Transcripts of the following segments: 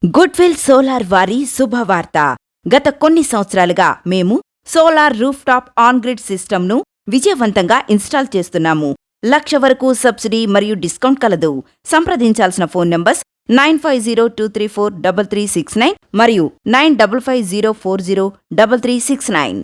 Goodwill solar వారి శుభవార్త. గత కొన్ని సంవత్సరాలుగా మేము solar roof top on grid సిస్టమ్ను విజయవంతంగా ఇన్స్టాల్ చేస్తున్నాము. 1,00,000 వరకు సబ్సిడీ మరియు డిస్కౌంట్ కలదు. సంప్రదించాల్సిన ఫోన్ నంబర్స్ 9502343369 మరియు 9550403369.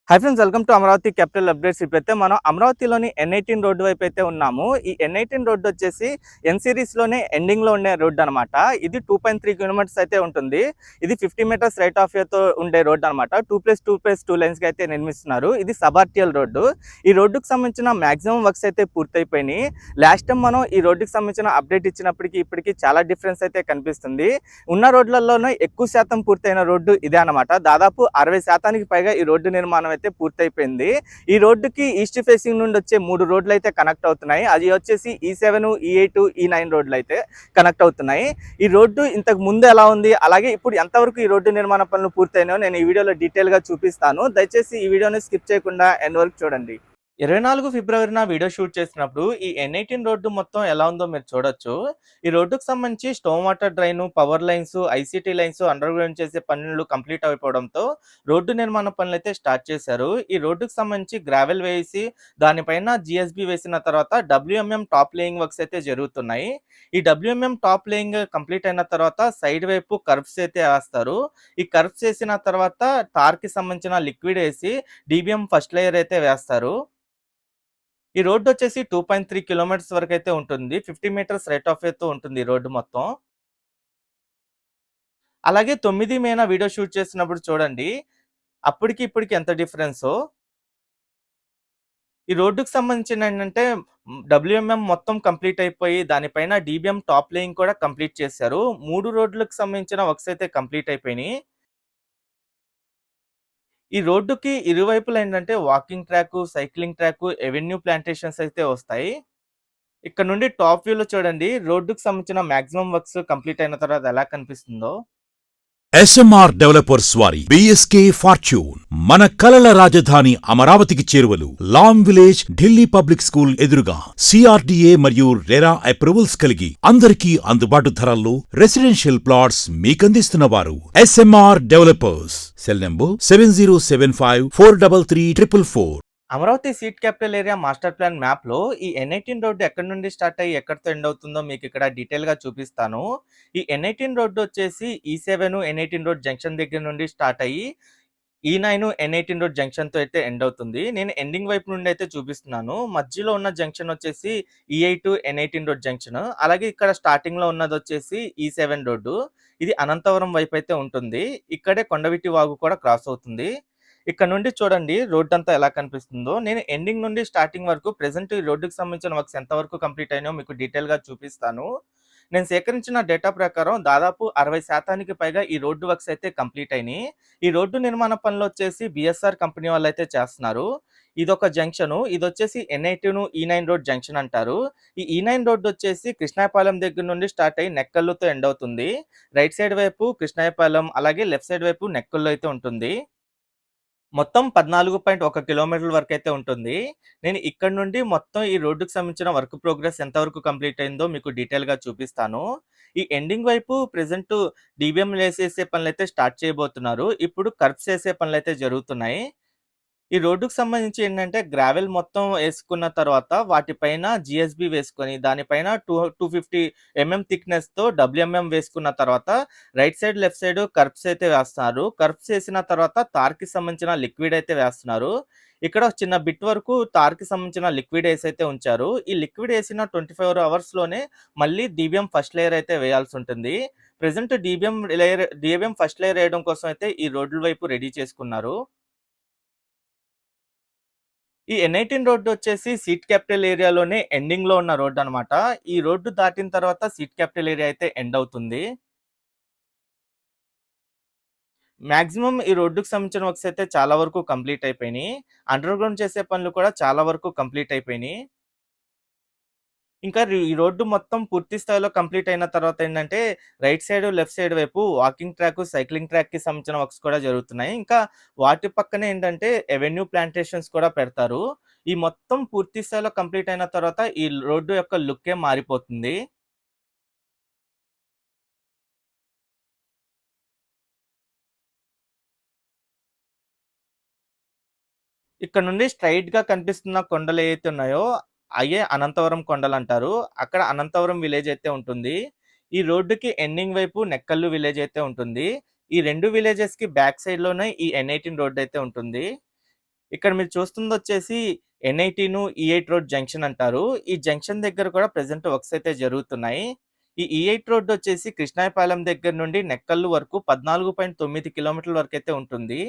Hi friends, welcome to Amaravati capital updates. ఇప్పుడైతే మనం అమరావతిలోని N18 రోడ్డు వైపు అయితే ఉన్నాము. ఈ N18 రోడ్డు వచ్చేసి N సిరీస్లోనే ఎండింగ్లో ఉండే రోడ్డు అనమాట. ఇది 2.3 కిలోమీటర్స్ అయితే ఉంటుంది. ఇది 50 మీటర్స్ రైట్ ఆఫ్ వేతో ఉండే రోడ్డు అనమాట. 2+2+2 లైన్స్కి అయితే నిర్మిస్తున్నారు. ఇది సబార్టియల్ రోడ్డు. ఈ రోడ్డుకు సంబంధించిన మ్యాక్సిమం వర్క్స్ అయితే పూర్తయిపోయినాయి. లాస్ట్ టైం మనం ఈ రోడ్డుకి సంబంధించిన అప్డేట్ ఇచ్చినప్పటికీ ఇప్పటికీ చాలా డిఫరెన్స్ అయితే కనిపిస్తుంది. ఉన్న రోడ్లలోనే ఎక్కువ శాతం పూర్తయిన రోడ్డు ఇదే అనమాట. దాదాపు 60% పైగా ఈ రోడ్డు నిర్మాణం అయితే పూర్తయిపోయింది. ఈ రోడ్డుకి ఈస్ట్ ఫేసింగ్ నుండి వచ్చే 3 రోడ్లు అయితే కనెక్ట్ అవుతున్నాయి. అది వచ్చేసి E7, E8, E9 రోడ్లు అయితే కనెక్ట్ అవుతున్నాయి. ఈ రోడ్డు ఇంతకు ముందు ఎలా ఉంది, అలాగే ఇప్పుడు ఎంతవరకు ఈ రోడ్డు నిర్మాణ పనులు పూర్తయినాయో నేను ఈ వీడియోలో డీటెయిల్గా చూపిస్తాను. దయచేసి ఈ వీడియోని స్కిప్ చేయకుండా ఎండ్ వరకు చూడండి. 24 ఫిబ్రవరిన వీడియో షూట్ చేసినప్పుడు ఈ N18 రోడ్డు మొత్తం ఎలా ఉందో మీరు చూడొచ్చు. ఈ రోడ్డుకు సంబంధించి storm water drain, power lines, ICT lines under ground చేసే పనులు కంప్లీట్ అయిపోవడంతో రోడ్డు నిర్మాణ పనులు అయితే స్టార్ట్ చేశారు. ఈ రోడ్డుకు సంబంధించి గ్రావెల్ వేసి దానిపైన జిఎస్బి వేసిన తర్వాత WMM టాప్ లేయింగ్ వర్క్స్ అయితే జరుగుతున్నాయి. ఈ WMM టాప్ లేయింగ్ కంప్లీట్ అయిన తర్వాత సైడ్ వైపు కర్వ్స్ అయితే వేస్తారు. ఈ కర్వ్స్ వేసిన తర్వాత తార్కి సంబంధించిన లిక్విడ్ వేసి DBM ఫస్ట్ లేయర్ అయితే వేస్తారు. ఈ రోడ్డు వచ్చేసి 2.3 కిలోమీటర్స్ వరకు అయితే ఉంటుంది. 50 మీటర్స్ రైట్ ఆఫ్ వేతో ఉంటుంది ఈ రోడ్డు మొత్తం. అలాగే 9 మేన వీడియో షూట్ చేసినప్పుడు చూడండి, అప్పటికి ఇప్పటికి ఎంత డిఫరెన్సో. ఈ రోడ్డుకు సంబంధించిన ఏంటంటే WMM మొత్తం కంప్లీట్ అయిపోయి దానిపైన DBM టాప్ లేయింగ్ కూడా కంప్లీట్ చేశారు. 3 రోడ్లకు సంబంధించిన వర్క్స్ అయితే కంప్లీట్ అయిపోయినాయి. ఈ రోడ్డుకి ఇరువైపులా ఏంటంటే walking track, cycling track, avenue plantations అయితే వస్తాయి. ఇక్కడ నుండి టాప్ వ్యూలో చూడండి, రోడ్డుకు సంబంధించిన మాక్సిమం వర్క్స్ కంప్లీట్ అయిన తర్వాత ఎలా కనిపిస్తుందో. SMR డెవలపర్స్ వారి BSK ఫార్చ్యూన్ మన కలల రాజధాని అమరావతికి చేరువలు. Lam village, Delhi public school ఎదురుగా CRDA మరియు రెరా అప్రూవల్స్ కలిగి అందరికీ అందుబాటు ధరల్లో రెసిడెన్షియల్ ప్లాట్స్ మీకందిస్తున్నవారు SMR developers. Cell number 7075433444. Amaravati seed capital area master plan map లో ఈ N18 రోడ్డు ఎక్కడి నుండి స్టార్ట్ అయ్యి ఎక్కడితో ఎండ్ అవుతుందో మీకు ఇక్కడ డీటెయిల్ గా చూపిస్తాను. ఈ N18 రోడ్డు వచ్చేసి E7 N18 రోడ్ జంక్షన్ దగ్గర నుండి స్టార్ట్ అయ్యి E9 N18 రోడ్ జంక్షన్ తో అయితే ఎండ్ అవుతుంది. నేను ఎండింగ్ వైపు నుండి అయితే చూపిస్తున్నాను. మధ్యలో ఉన్న జంక్షన్ వచ్చేసి E8 N18 రోడ్ జంక్షన్. అలాగే ఇక్కడ స్టార్టింగ్ లో ఉన్నది వచ్చేసి E7 రోడ్డు. ఇది అనంతవరం వైపు అయితే ఉంటుంది. ఇక్కడే కొండవీటి వాగు కూడా క్రాస్ అవుతుంది. ఇక్కడ నుండి చూడండి రోడ్ అంతా ఎలా కనిపిస్తుందో. నేను ఎండింగ్ నుండి స్టార్టింగ్ వరకు ప్రెసెంట్ ఈ రోడ్డుకి సంబంధించిన వర్క్స్ ఎంత వరకు కంప్లీట్ అయినాయో మీకు డీటెయిల్ గా చూపిస్తాను. నేను సేకరించిన డేటా ప్రకారం దాదాపు 60% పైగా ఈ రోడ్డు వర్క్స్ అయితే కంప్లీట్ అయినాయి. ఈ రోడ్డు నిర్మాణ పనులు వచ్చేసి BSR కంపెనీ వాళ్ళు అయితే చేస్తున్నారు. ఇదొక జంక్షన్. ఇది వచ్చేసి N18 E9 రోడ్ జంక్షన్ అంటారు. ఈ E9 రోడ్డు వచ్చేసి కృష్ణాయపాలెం దగ్గర నుండి స్టార్ట్ అయ్యి నెక్కల్లుతో ఎండ్ అవుతుంది. రైట్ సైడ్ వైపు కృష్ణాయపాలెం, అలాగే లెఫ్ట్ సైడ్ వైపు నెక్కల్లు అయితే ఉంటుంది. మొత్తం 14.1 కిలోమీటర్ల వరకు అయితే ఉంటుంది. నేను ఇక్కడ నుండి మొత్తం ఈ రోడ్డుకి సంబంధించిన వర్క్ ప్రోగ్రెస్ ఎంతవరకు కంప్లీట్ అయిందో మీకు డీటెయిల్‌గా చూపిస్తాను. ఈ ఎండింగ్ వైపు ప్రెజెంట్ DBM లేసేసే పనులైతే స్టార్ట్ చేయబోతున్నారు. ఇప్పుడు కర్బ్స్ ఏసే పనులైతే జరుగుతున్నాయి. ఈ రోడ్డుకి సంబంధించి ఏంటంటే గ్రావెల్ మొత్తం వేసుకున్న తర్వాత వాటిపైన GSB వేసుకొని దానిపైన 250 థిక్నెస్‌తో WMM వేసుకున్న తర్వాత right side, left side curbs అయితే వేస్తున్నారు. కర్బ్స్ వేసిన తర్వాత తార్‌కి సంబంధించిన లిక్విడ్ అయితే వేస్తున్నారు. ఇక్కడ ఒక చిన్న బిట్ వరకు తార్‌కి సంబంధించిన లిక్విడ్ వేసి అయితే ఉంచారు. ఈ లిక్విడ్ వేసిన 24 అవర్స్‌లోనే మళ్ళీ DBM ఫస్ట్ లేయర్ అయితే వేయాల్సి ఉంటుంది. ప్రెజెంట్ DBM ఫస్ట్ లేయర్ వేయడం కోసం అయితే ఈ రోడ్ల వైపు రెడీ చేసుకున్నారు. ఈ N18 రోడ్డు వచ్చేసి సీట్ క్యాపిటల్ ఏరియాలోనే ఎండింగ్ లో ఉన్న రోడ్డు అనమాట. ఈ రోడ్డు దాటిన తర్వాత సీట్ క్యాపిటల్ ఏరియా అయితే ఎండ్ అవుతుంది. మాక్సిమం ఈ రోడ్డుకి సంబంధించిన వర్క్స్ అయితే చాలా వరకు కంప్లీట్ అయిపోయినాయి. అండర్ గ్రౌండ్ చేసే పనులు కూడా చాలా వరకు కంప్లీట్ అయిపోయినాయి. ఇంకా ఈ రోడ్డు మొత్తం పూర్తి స్థాయిలో కంప్లీట్ అయిన తర్వాత ఏంటంటే రైట్ సైడ్, లెఫ్ట్ సైడ్ వైపు వాకింగ్ ట్రాక్, సైక్లింగ్ ట్రాక్‌కి సంబంధించిన వర్క్స్ కూడా జరుగుతున్నాయి. ఇంకా వాటి పక్కనే ఏంటంటే ఎవెన్యూ ప్లాంటేషన్స్ కూడా పెడతారు. ఈ మొత్తం పూర్తి స్థాయిలో కంప్లీట్ అయిన తర్వాత ఈ రోడ్డు యొక్క లుక్కే మారిపోతుంది. ఇక్కడ నుండి స్ట్రెయిట్‌గా కనిపిస్తున్న కొండలు ఏవైతే ఉన్నాయో, అయ్యే అనంతవరం కొండలంటారు. అక్కడ అనంతవరం విలేజ్ అయితే ఉంటుంది. ఈ రోడ్డుకి ఎండింగ్ వైపు నెక్కల్లు విలేజ్ అయితే ఉంటుంది. ఈ 2 విలేజెస్‌కి బ్యాక్ సైడ్‌లోనే ఈ N18 రోడ్ అయితే ఉంటుంది. ఇక్కడ మీరు చూస్తుందొచ్చేసి N18, E8 రోడ్ జంక్షన్ అంటారు. ఈ జంక్షన్ దగ్గర కూడా ప్రెజెంట్ వర్క్స్ అయితే జరుగుతున్నాయి. ఈ E8 రోడ్ వచ్చేసి కృష్ణాయపాలెం దగ్గర నుండి నెక్కల్లు వరకు 14.9 కిలోమీటర్ల వరకైతే ఉంటుంది.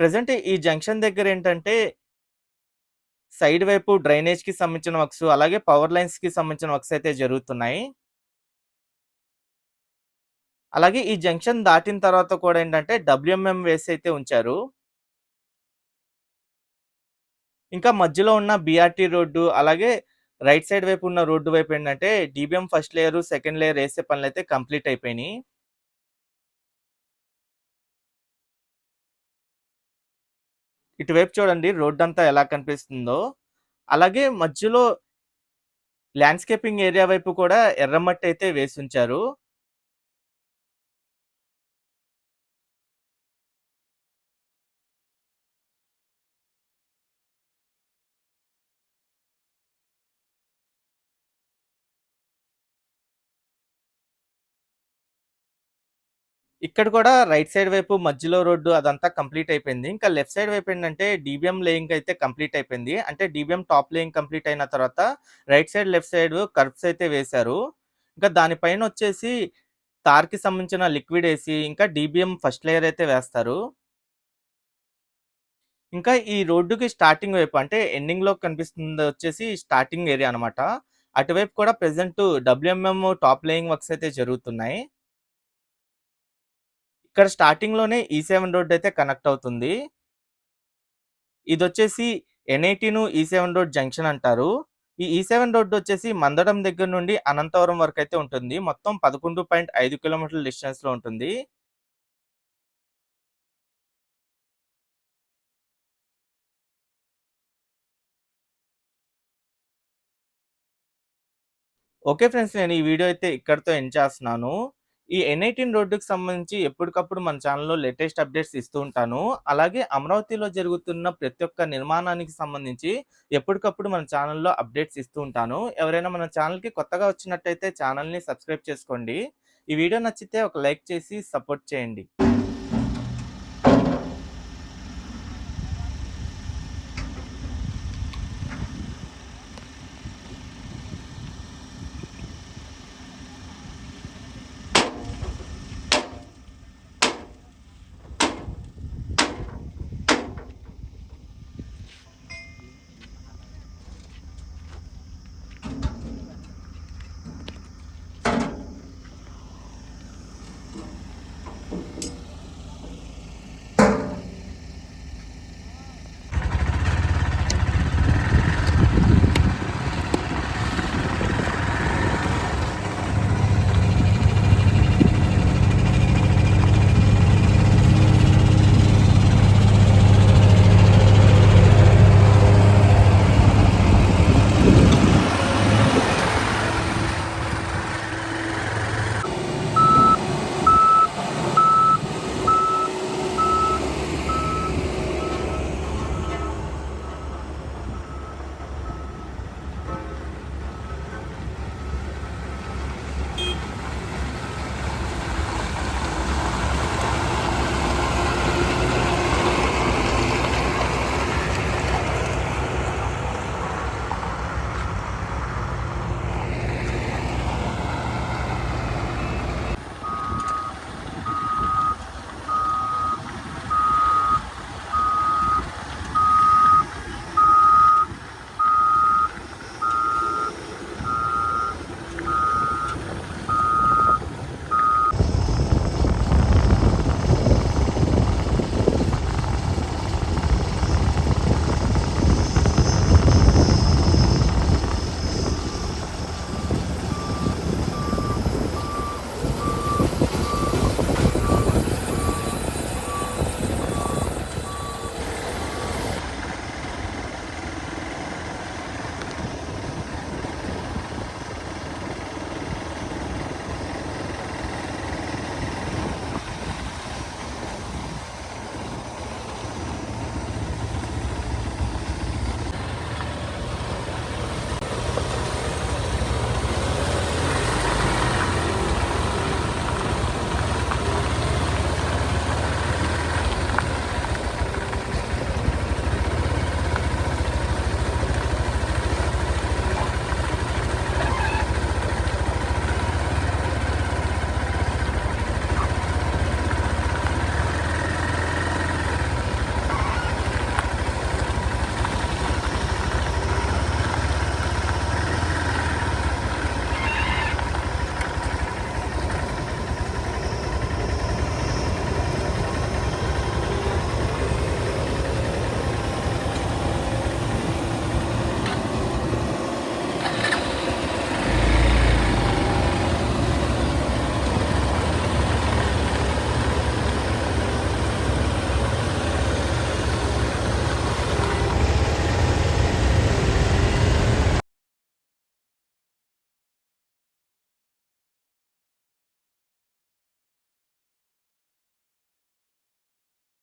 ప్రెజెంట్ ఈ జంక్షన్ దగ్గరేంటంటే, సైడ్ వైపు డ్రైనేజ్‌కి సంబంధించిన వర్క్స్, అలాగే పవర్ లైన్స్‌కి సంబంధించిన వర్క్స్ అయితే జరుగుతున్నాయి. అలాగే ఈ జంక్షన్ దాటిన తర్వాత కూడా ఏంటంటే, WMM వేసి అయితే ఉంచారు. ఇంకా మధ్యలో ఉన్న BRT రోడ్డు, అలాగే రైట్ సైడ్ వైపు ఉన్న రోడ్డు వైపు ఏంటంటే, DBM first layer, second layer ఏసే పనులైతే కంప్లీట్ అయిపోయినియి. ఇటువైపు చూడండి రోడ్డంతా ఎలా కనిపిస్తుందో. అలాగే మధ్యలో ల్యాండ్‌స్కేపింగ్ ఏరియా వైపు కూడా ఎర్రమట్టి అయితే వేసుంచారు. ఇక్కడ కూడా రైట్ సైడ్ వైపు మధ్యలో రోడ్డు అదంతా కంప్లీట్ అయిపోయింది. ఇంకా లెఫ్ట్ సైడ్ వైపు ఏంటంటే డీబీఎం లేయింగ్ అయితే కంప్లీట్ అయిపోయింది. అంటే డీబీఎం టాప్ లేయింగ్ కంప్లీట్ అయిన తర్వాత right side, left side curves అయితే వేశారు. ఇంకా దానిపైన వచ్చేసి తార్‌కి సంబంధించిన లిక్విడ్ ఏసి ఇంకా డీబీఎం ఫస్ట్ లేయర్ అయితే వేస్తారు. ఇంకా ఈ రోడ్డుకి స్టార్టింగ్ వైపు అంటే ఎండింగ్‌లో కనిపిస్తుంది వచ్చేసి స్టార్టింగ్ ఏరియా అన్నమాట. అటువైపు కూడా ప్రెజెంట్ డబ్ల్యూఎంఎం టాప్ లేయింగ్ వర్క్స్ అయితే జరుగుతున్నాయి. ఇక్కడ స్టార్టింగ్‌లోనే E7 రోడ్ అయితే కనెక్ట్ అవుతుంది. ఇదొచ్చేసి N18, E7 రోడ్ జంక్షన్ అంటారు. ఈ E7 రోడ్ వచ్చేసి మందడం దగ్గర నుండి అనంతవరం వరకైతే ఉంటుంది. మొత్తం 11.5 కిలోమీటర్ల డిస్టెన్స్‌లో ఉంటుంది. Okay friends. నేను ఈ వీడియో అయితే ఇక్కడితో ఎండ్ చేస్తున్నాను. ఈ N18 రోడ్డుకి సంబంధించి ఎప్పటికప్పుడు మన ఛానెల్‌లో లేటెస్ట్ అప్డేట్స్ ఇస్తూ ఉంటాను. అలాగే అమరావతిలో జరుగుతున్న ప్రతి ఒక్క నిర్మాణానికి సంబంధించి ఎప్పటికప్పుడు మన ఛానెల్‌లో అప్డేట్స్ ఇస్తూ ఉంటాను. ఎవరైనా మన ఛానెల్‌కి కొత్తగా వచ్చినట్టయితే ఛానెల్‌ని సబ్స్క్రైబ్ చేసుకోండి. ఈ వీడియో నచ్చితే ఒక లైక్ చేసి సపోర్ట్ చేయండి.